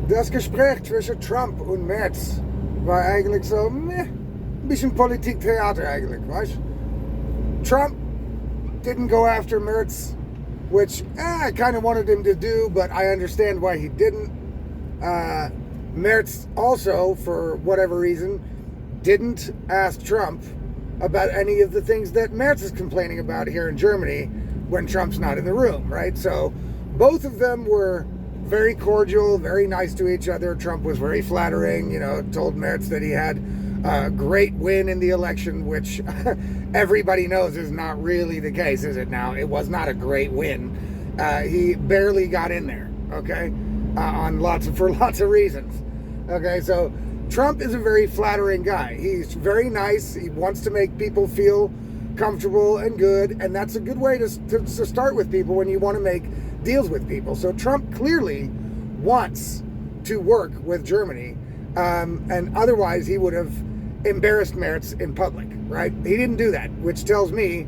Das Gespräch zwischen Trump und Merz war eigenlijk zo, een beetje politiek theater eigenlijk, weißt? Trump didn't go after Merz, which I kind of wanted him to do, but I understand why he didn't. Merz also, for whatever reason, didn't ask Trump about any of the things that Merz is complaining about here in Germany when Trump's not in the room, right? So both of them were very cordial, very nice to each other. Trump was very flattering, told Merz that he had a great win in the election, which everybody knows is not really the case, is it now? It was not a great win. He barely got in there, okay? For lots of reasons. Okay, so Trump is a very flattering guy. He's very nice. He wants to make people feel comfortable and good, and that's a good way to start with people when you want to make deals with people. So Trump clearly wants to work with Germany, and otherwise he would have embarrassed Merz in public, right? He didn't do that, which tells me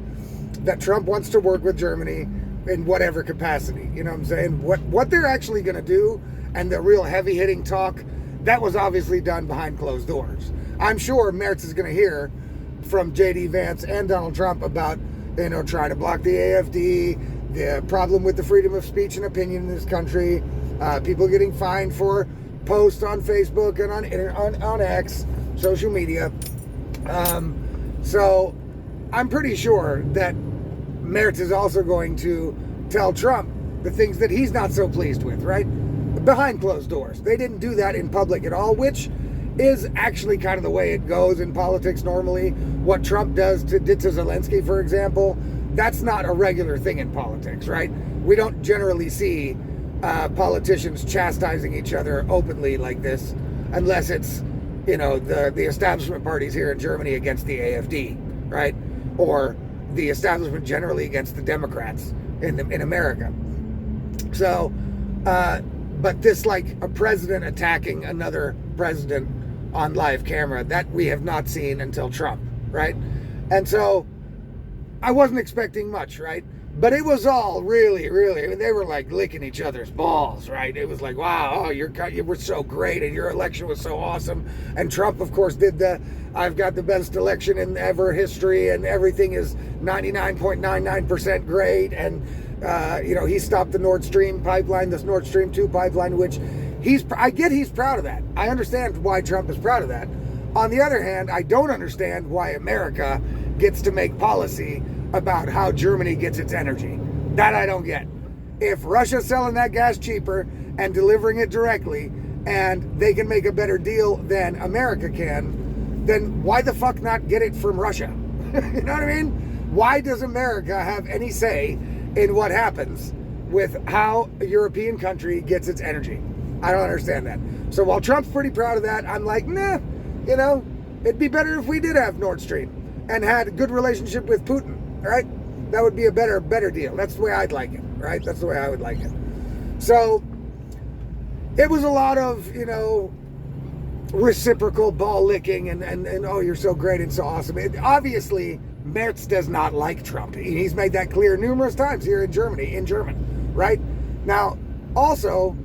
that Trump wants to work with Germany in whatever capacity. You know what I'm saying? What they're actually going to do, and the real heavy-hitting talk, that was obviously done behind closed doors. I'm sure Merz is going to hear from J.D. Vance and Donald Trump about, trying to block the AfD, the problem with the freedom of speech and opinion in this country, people getting fined for posts on Facebook and on X, social media. So I'm pretty sure that Merz is also going to tell Trump the things that he's not so pleased with, right? Behind closed doors. They didn't do that in public at all, which is actually kind of the way it goes in politics normally. What Trump did to Zelensky, for example, that's not a regular thing in politics, right? We don't generally see politicians chastising each other openly like this, unless it's, the establishment parties here in Germany against the AfD, right? Or the establishment generally against the Democrats in America. So, but this, like a president attacking another president on live camera, that we have not seen until Trump, right? And so I wasn't expecting much, right? But it was all really, really, they were like licking each other's balls, right? It was like, wow, you were so great and your election was so awesome. And Trump, of course, did I've got the best election in ever history and everything is 99.99% great. And, he stopped the Nord Stream pipeline, this Nord Stream 2 pipeline, which I get he's proud of that. I understand why Trump is proud of that. On the other hand, I don't understand why America gets to make policy about how Germany gets its energy. That I don't get. If Russia's selling that gas cheaper and delivering it directly, and they can make a better deal than America can, then why the fuck not get it from Russia? You know what I mean? Why does America have any say in what happens with how a European country gets its energy? I don't understand that. So while Trump's pretty proud of that, I'm like, nah, it'd be better if we did have Nord Stream and had a good relationship with Putin, right? That would be a better deal. That's the way I'd like it, right? That's the way I would like it. So it was a lot of, reciprocal ball licking and oh, you're so great and so awesome. Obviously, Merz does not like Trump. He's made that clear numerous times here in Germany, in German, right? Now, also,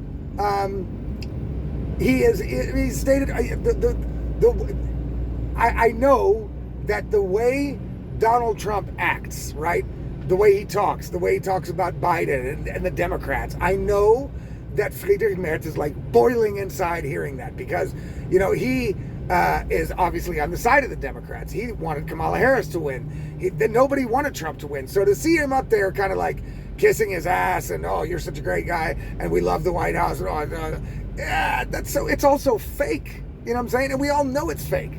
he stated, I know that the way Donald Trump acts, right? The way he talks about Biden and the Democrats, I know that Friedrich Merz is like boiling inside hearing that because, he is obviously on the side of the Democrats. He wanted Kamala Harris to win. Nobody wanted Trump to win. So to see him up there kind of like kissing his ass and, oh, you're such a great guy and we love the White House and it's also fake. You know what I'm saying? And we all know it's fake.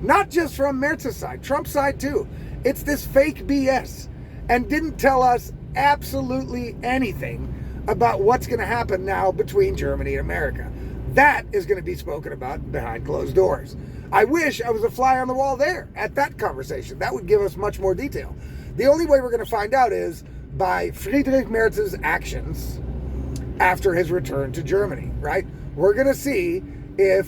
Not just from Merz's side, Trump's side too. It's this fake BS and didn't tell us absolutely anything about what's going to happen now between Germany and America. That is going to be spoken about behind closed doors. I wish I was a fly on the wall there at that conversation. That would give us much more detail. The only way we're going to find out is by Friedrich Merz's actions after his return to Germany, right? We're going to see if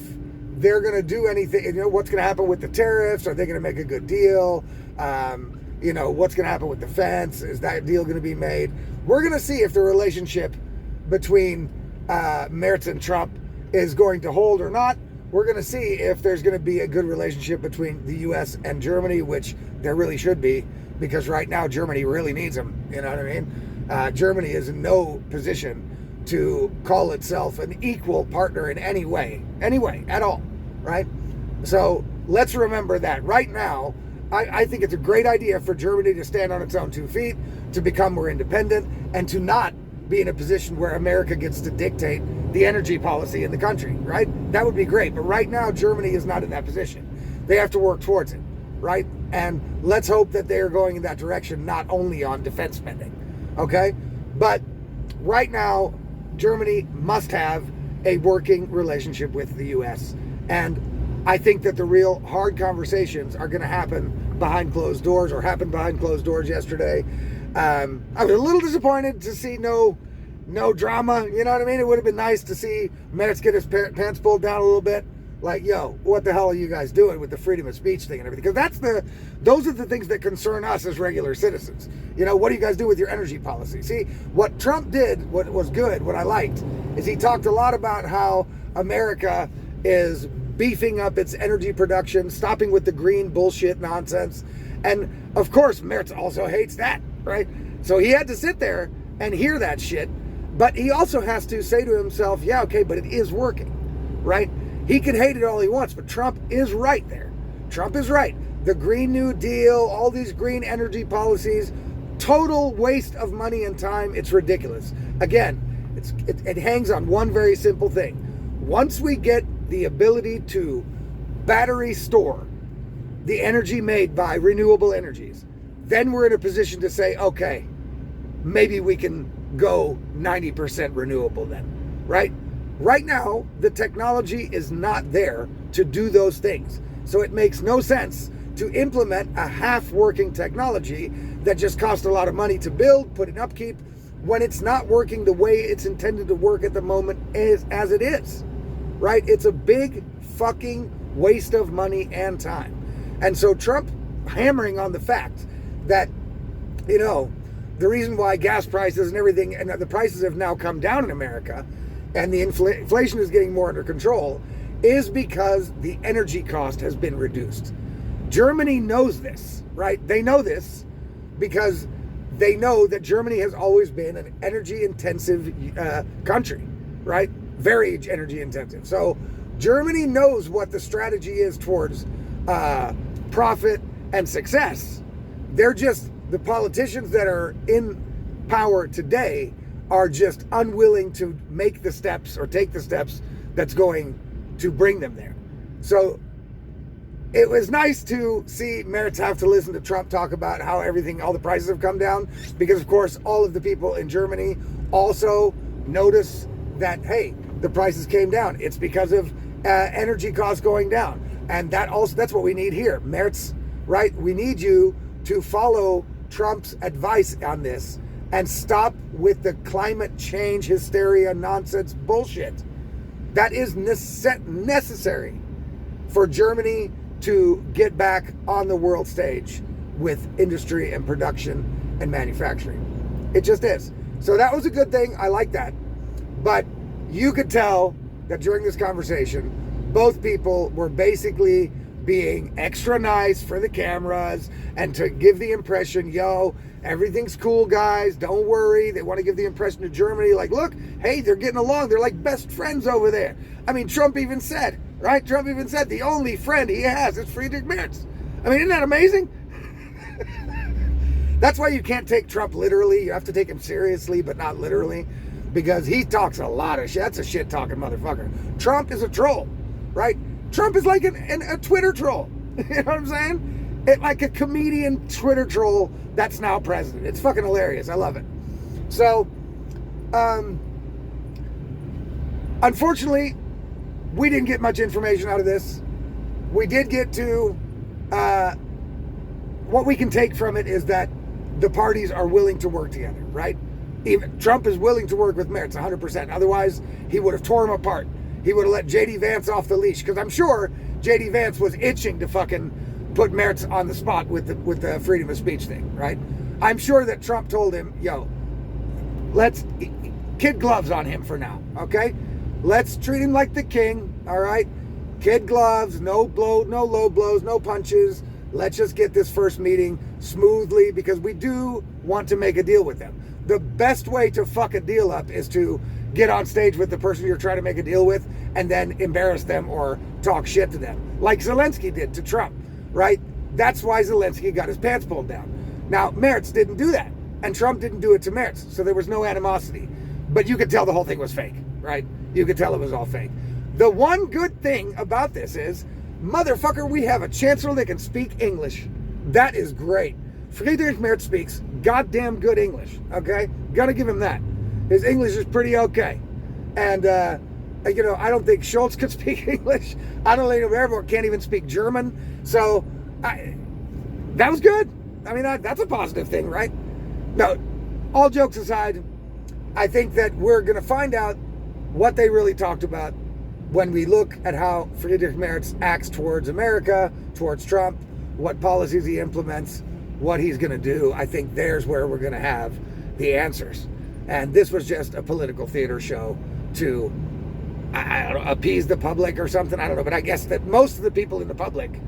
they're going to do anything, what's going to happen with the tariffs. Are they going to make a good deal? What's going to happen with defense? Is that deal going to be made? We're going to see if the relationship between Merz and Trump is going to hold or not. We're going to see if there's going to be a good relationship between the U.S. and Germany, which there really should be, because right now Germany really needs them. You know what I mean? Germany is in no position to call itself an equal partner in any way at all, right? So let's remember that right now. I think it's a great idea for Germany to stand on its own 2 feet, to become more independent, and to not be in a position where America gets to dictate the energy policy in the country, right? That would be great. But right now, Germany is not in that position. They have to work towards it, right? And let's hope that they are going in that direction, not only on defense spending, okay? But right now, Germany must have a working relationship with the U.S. And I think that the real hard conversations are going to happen behind closed doors, or happened behind closed doors yesterday. I was a little disappointed to see no drama. You know what I mean? It would have been nice to see Merz get his pants pulled down a little bit. Like, yo, what the hell are you guys doing with the freedom of speech thing and everything? Because those are the things that concern us as regular citizens. You know, what do you guys do with your energy policy? See, what Trump did, what was good, what I liked, is he talked a lot about how America is beefing up its energy production, stopping with the green bullshit nonsense. And of course, Merz also hates that, right? So he had to sit there and hear that shit. But he also has to say to himself, yeah, okay, but it is working, right? He can hate it all he wants, but Trump is right there. Trump is right. The Green New Deal, all these green energy policies, total waste of money and time. It's ridiculous. Again, it hangs on one very simple thing. Once we get the ability to battery store the energy made by renewable energies, then we're in a position to say, okay, maybe we can go 90% renewable then, right? Right now, the technology is not there to do those things. So it makes no sense to implement a half-working technology that just costs a lot of money to build, put in upkeep, when it's not working the way it's intended to work at the moment as it is, right? It's a big fucking waste of money and time. And so Trump hammering on the fact that, you know, the reason why gas prices and everything, and the prices have now come down in America, and the inflation is getting more under control, is because the energy cost has been reduced. Germany knows this, right? They know this because they know that Germany has always been an energy-intensive country, right? Very energy-intensive. So Germany knows what the strategy is towards profit and success. They're just, the politicians that are in power today are just unwilling to make the steps or take the steps that's going to bring them there. So it was nice to see Merz have to listen to Trump talk about how all the prices have come down, because of course all of the people in Germany also notice that, hey, the prices came down. It's because of energy costs going down. And that's what we need here. Merz, right? We need you to follow Trump's advice on this and stop with the climate change hysteria nonsense bullshit. That is necessary for Germany to get back on the world stage with industry and production and manufacturing. It just is. So that was a good thing. I like that. But you could tell that during this conversation, both people were basically being extra nice for the cameras and to give the impression, yo, everything's cool, guys, don't worry. They want to give the impression to Germany, like, look, hey, they're getting along. They're like best friends over there. I mean, Trump even said, right? Trump even said the only friend he has is Friedrich Merz. I mean, isn't that amazing? That's why you can't take Trump literally. You have to take him seriously, but not literally, because he talks a lot of shit. That's a shit-talking motherfucker. Trump is a troll, right? Trump is like a Twitter troll. You know what I'm saying? Like a comedian Twitter troll that's now president. It's fucking hilarious. I love it. So, unfortunately, we didn't get much information out of this. We did get to, what we can take from it is that the parties are willing to work together, right? Even Trump is willing to work with Merz 100%. Otherwise, he would have torn him apart. He would have let J.D. Vance off the leash, because I'm sure J.D. Vance was itching to fucking put Merz on the spot with the freedom of speech thing, right? I'm sure that Trump told him, yo, let's kid gloves on him for now, okay? Let's treat him like the king, all right? Kid gloves, no low blows, no punches. Let's just get this first meeting smoothly because we do want to make a deal with them. The best way to fuck a deal up is to get on stage with the person you're trying to make a deal with and then embarrass them or talk shit to them, like Zelensky did to Trump, right? That's why Zelensky got his pants pulled down. Now, Merz didn't do that, and Trump didn't do it to Merz, so there was no animosity. But you could tell the whole thing was fake, right? You could tell it was all fake. The one good thing about this is, motherfucker, we have a chancellor that can speak English. That is great. Friedrich Merz speaks goddamn good English, okay? Gotta give him that. His English is pretty okay. And, I don't think Schultz could speak English. I don't think Baerbock can't even speak German. So, that was good. I mean, that's a positive thing, right? No, all jokes aside, I think that we're going to find out what they really talked about when we look at how Friedrich Merz acts towards America, towards Trump, what policies he implements, what he's going to do. I think there's where we're going to have the answers. And this was just a political theater show to, I don't know, appease the public or something. I don't know. But I guess that most of the people in the public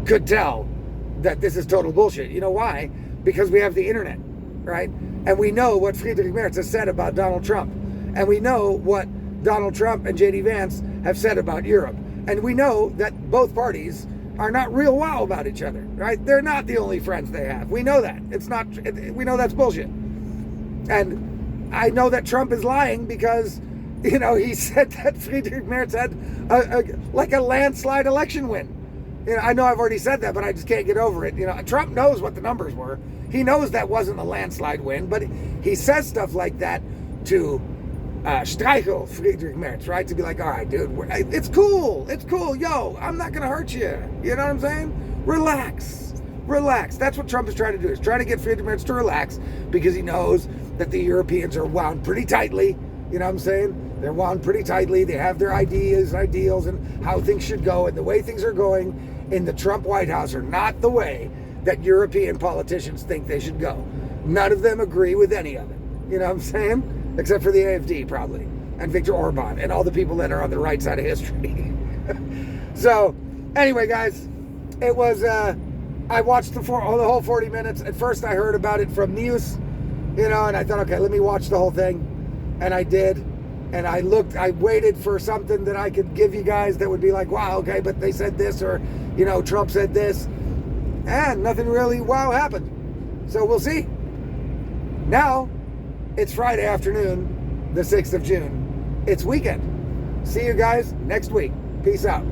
could tell that this is total bullshit. You know why? Because we have the internet, right? And we know what Friedrich Merz has said about Donald Trump. And we know what Donald Trump and J.D. Vance have said about Europe. And we know that both parties are not real wow about each other, right? They're not the only friends they have. We know that. We know that's bullshit. And I know that Trump is lying because, he said that Friedrich Merz had a landslide election win. I know I've already said that, but I just can't get over it. Trump knows what the numbers were. He knows that wasn't a landslide win, but he says stuff like that to Streichel Friedrich Merz, right? To be like, all right, dude, it's cool. It's cool. Yo, I'm not going to hurt you. You know what I'm saying? Relax. That's what Trump is trying to do. He's trying to get Friedrich Merz to relax because he knows that the Europeans are wound pretty tightly. You know what I'm saying? They're wound pretty tightly. They have their ideas, ideals, and how things should go. And the way things are going in the Trump White House are not the way that European politicians think they should go. None of them agree with any of it. You know what I'm saying? Except for the AfD, probably. And Viktor Orban. And all the people that are on the right side of history. So, anyway, guys. It was, I watched the whole 40 minutes. At first, I heard about it from news. And I thought, okay, let me watch the whole thing. And I did. And I waited for something that I could give you guys that would be like, wow, okay, but they said this, or, Trump said this. And nothing really wow happened. So we'll see. Now, it's Friday afternoon, the 6th of June. It's weekend. See you guys next week. Peace out.